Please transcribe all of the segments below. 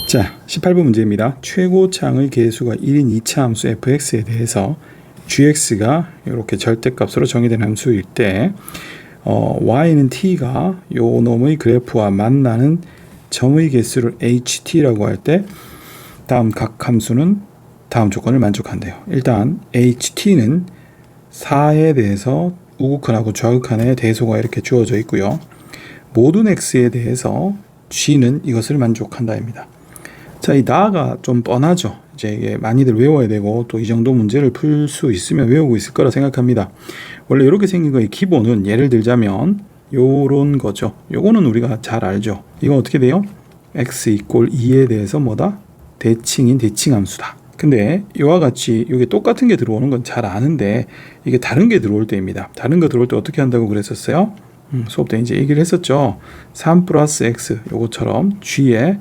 자, 18번 문제입니다. 최고창의 계수가 1인 2차 함수 fx에 대해서 gx가 이렇게 절대값으로 정의된 함수일 때 y는 t가 요 놈의 그래프와 만나는 점의 개수를 ht라고 할 때 다음 각 함수는 다음 조건을 만족한대요. 일단 ht는 4에 대해서 우극한하고 좌극한의 대소가 이렇게 주어져 있고요. 모든 x에 대해서 g는 이것을 만족한다입니다. 자, 이 나가 좀 뻔하죠. 이제 이게 많이들 외워야 되고 또 이 정도 문제를 풀 수 있으면 외우고 있을 거라 생각합니다. 원래 이렇게 생긴 거의 기본은 예를 들자면 요런 거죠. 요거는 우리가 잘 알죠. 이건 어떻게 돼요? x = 2에 대해서 뭐다? 대칭인 대칭함수다. 근데 이와 같이 이게 똑같은 게 들어오는 건 잘 아는데 이게 다른 게 들어올 때입니다. 다른 거 들어올 때 어떻게 한다고 그랬었어요? 수업 때 이제 얘기를 했었죠. 3 플러스 x 요것처럼 g에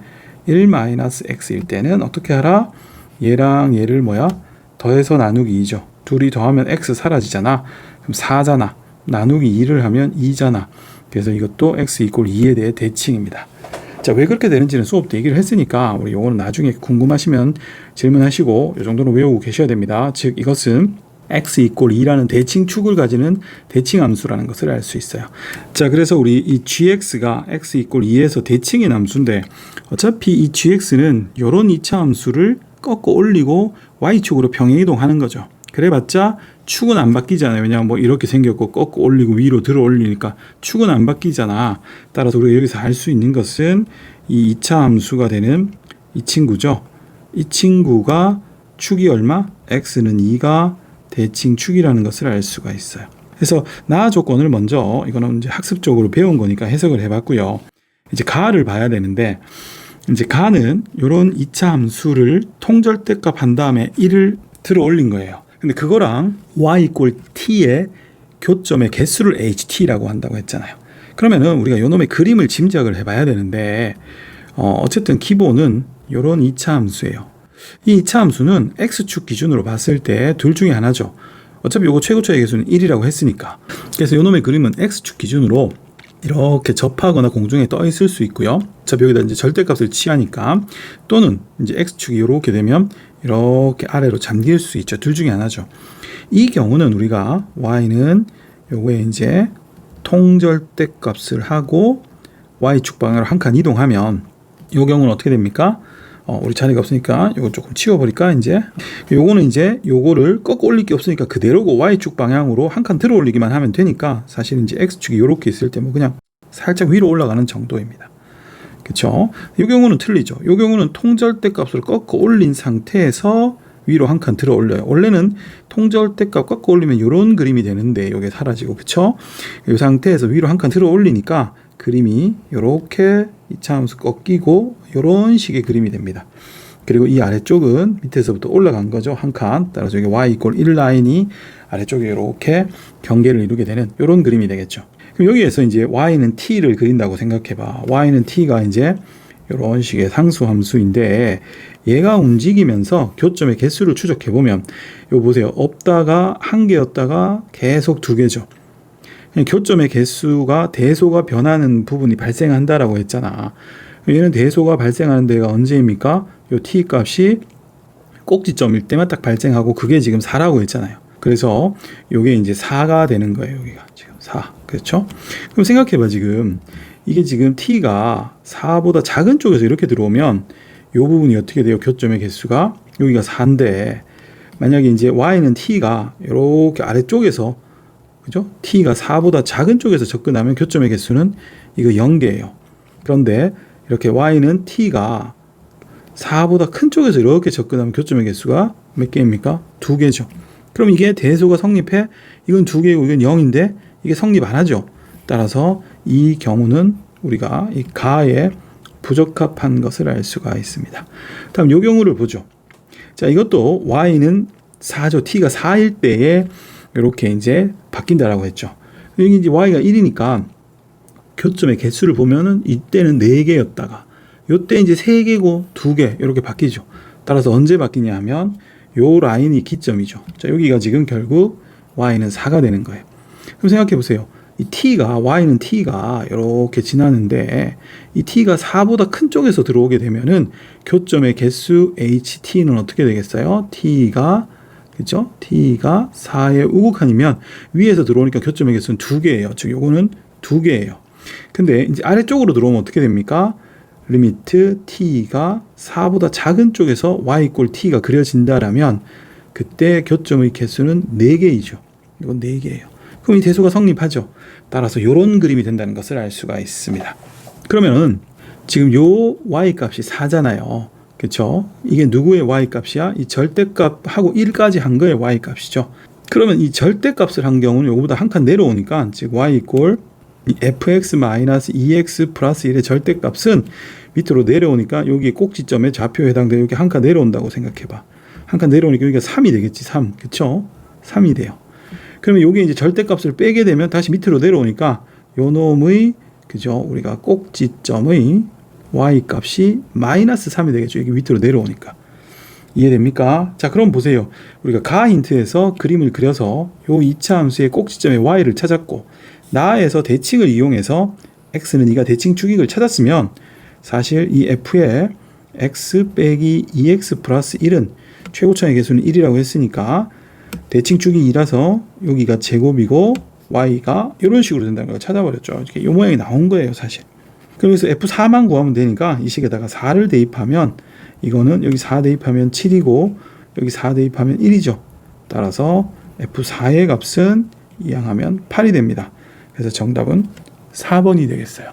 1-x일 때는 어떻게 하라? 얘랑 얘를 더해서 나누기 2죠. 둘이 더하면 x 사라지잖아. 그럼 4잖아. 나누기 2를 하면 2잖아. 그래서 이것도 x = 2에 대해 대칭입니다. 자, 왜 그렇게 되는지는 수업 때 얘기를 했으니까 우리 요거는 나중에 궁금하시면 질문하시고 이 정도는 외우고 계셔야 됩니다. 즉 이것은 x = 2라는 대칭축을 가지는 대칭함수라는 것을 알 수 있어요. 자, 그래서 우리 이 gx가 x = 2에서 대칭인 함수인데 어차피 이 gx는 이런 2차 함수를 꺾어 올리고 y축으로 평행이동하는 거죠. 그래봤자 축은 안 바뀌잖아요. 왜냐하면 이렇게 생겼고 꺾어 올리고 위로 들어 올리니까 축은 안 바뀌잖아. 따라서 우리가 여기서 알 수 있는 것은 이 2차 함수가 되는 이 친구죠. 이 친구가 축이 얼마? x는 2가 대칭축이라는 것을 알 수가 있어요. 그래서 나 조건을 먼저 이거는 이제 학습적으로 배운 거니까 해석을 해봤고요. 이제 가를 봐야 되는데 이제 가는 이런 2차 함수를 통절대값 한 다음에 1을 들어 올린 거예요. 근데 그거랑 y = t의 교점의 개수를 ht라고 한다고 했잖아요. 그러면은 우리가 요놈의 그림을 짐작을 해봐야 되는데 어쨌든 기본은 이런 2차 함수예요. 이 2차 함수는 x축 기준으로 봤을 때 둘 중에 하나죠. 어차피 요거 최고차의 개수는 1이라고 했으니까. 그래서 요놈의 그림은 x축 기준으로 이렇게 접하거나 공중에 떠 있을 수 있고요. 어차피 여기다 이제 절대값을 취하니까 또는 이제 x축이 이렇게 되면 이렇게 아래로 잠길 수 있죠. 둘 중에 하나죠. 이 경우는 우리가 y는 요거에 이제 통절대값을 하고 y축 방향으로 한 칸 이동하면 이 경우는 어떻게 됩니까? 우리 자리가 없으니까 이거 조금 치워버릴까 이제. 요거는 이제 요거를 꺾어 올릴 게 없으니까 그대로고 y축 방향으로 한 칸 들어 올리기만 하면 되니까 사실 이제 x축이 이렇게 있을 때 그냥 살짝 위로 올라가는 정도입니다. 그렇죠? 이 경우는 틀리죠. 이 경우는 통절대 값을 꺾어 올린 상태에서 위로 한 칸 들어 올려요. 원래는 통절대 값 꺾어 올리면 이런 그림이 되는데 이게 사라지고, 그렇죠? 이 상태에서 위로 한 칸 들어 올리니까 그림이 이렇게 2차 함수 꺾이고 이런 식의 그림이 됩니다. 그리고 이 아래쪽은 밑에서부터 올라간 거죠. 한 칸. 따라서 여기 y = 1 라인이 아래쪽에 이렇게 경계를 이루게 되는 이런 그림이 되겠죠. 그럼 여기에서 이제 y는 t를 그린다고 생각해봐. y는 t가 이제 이런 식의 상수 함수인데 얘가 움직이면서 교점의 개수를 추적해보면 이거 보세요. 없다가 한 개였다가 계속 두 개죠. 교점의 개수가 대소가 변하는 부분이 발생한다라고 했잖아. 얘는 대소가 발생하는 데가 언제입니까? 요 t 값이 꼭지점일 때만 딱 발생하고 그게 지금 4라고 했잖아요. 그래서 요게 이제 4가 되는 거예요. 여기가 지금 4. 그렇죠? 그럼 생각해봐. 지금 이게 지금 t가 4보다 작은 쪽에서 이렇게 들어오면 요 부분이 어떻게 돼요? 교점의 개수가 여기가 4인데 만약에 이제 y는 t가 이렇게 아래쪽에서 그죠? t가 4보다 작은 쪽에서 접근하면 교점의 개수는 이거 0개예요. 그런데 이렇게 y는 t가 4보다 큰 쪽에서 이렇게 접근하면 교점의 개수가 몇 개입니까? 2개죠. 그럼 이게 대소가 성립해? 이건 2개고 이건 0인데 이게 성립 안 하죠. 따라서 이 경우는 우리가 이 가에 부적합한 것을 알 수가 있습니다. 다음 이 경우를 보죠. 자, 이것도 y는 4죠. t가 4일 때에 이렇게 이제 바뀐다라고 했죠. 여기 이제 y가 1이니까 교점의 개수를 보면은 이때는 4개였다가 요때 이제 3개고 2개 이렇게 바뀌죠. 따라서 언제 바뀌냐 하면 요 라인이 기점이죠. 자, 여기가 지금 결국 y는 4가 되는 거예요. 그럼 생각해 보세요. 이 t가 y는 t가 이렇게 지나는데 이 t가 4보다 큰 쪽에서 들어오게 되면은 교점의 개수 ht는 어떻게 되겠어요? t가 그죠? t가 4의 우극한이면 위에서 들어오니까 교점의 개수는 2개예요. 즉 요거는 2개예요. 근데 이제 아래쪽으로 들어오면 어떻게 됩니까? 리미트 t가 4보다 작은 쪽에서 y = t가 그려진다라면 그때 교점의 개수는 4개이죠. 이건 4개예요. 그럼 이 대소가 성립하죠. 따라서 이런 그림이 된다는 것을 알 수가 있습니다. 그러면은 지금 요 y 값이 4잖아요. 그렇죠? 이게 누구의 y 값이야? 이 절대값하고 1까지 한 거의 y 값이죠. 그러면 이 절대값을 한 경우는 요거보다 한 칸 내려오니까 즉 y = fx-2x 플러스 1의 절대값은 밑으로 내려오니까 여기 꼭지점에 좌표에 해당되는 여기 한 칸 내려온다고 생각해봐. 한 칸 내려오니까 여기가 3이 되겠지. 3. 그쵸? 3이 돼요. 그러면 여기 이제 절대값을 빼게 되면 다시 밑으로 내려오니까 요 놈의 그죠? 우리가 꼭지점의 y 값이 -3이 되겠죠. 여기 밑으로 내려오니까. 이해됩니까? 자, 그럼 보세요. 우리가 가 힌트에서 그림을 그려서 요 2차 함수의 꼭지점의 y를 찾았고 나에서 대칭을 이용해서 x는 2가 대칭 축익을 찾았으면 사실 이 f의 x 빼기 2x 플러스 1은 최고차의 개수는 1이라고 했으니까 대칭 축이 2라서 여기가 제곱이고 y가 이런 식으로 된다는 걸 찾아버렸죠. 이렇게 이 모양이 나온 거예요, 사실. 그래서 f4만 구하면 되니까 이 식에다가 4를 대입하면 이거는 여기 4 대입하면 7이고 여기 4 대입하면 1이죠. 따라서 f4의 값은 이항하면 8이 됩니다. 그래서 정답은 4번이 되겠어요.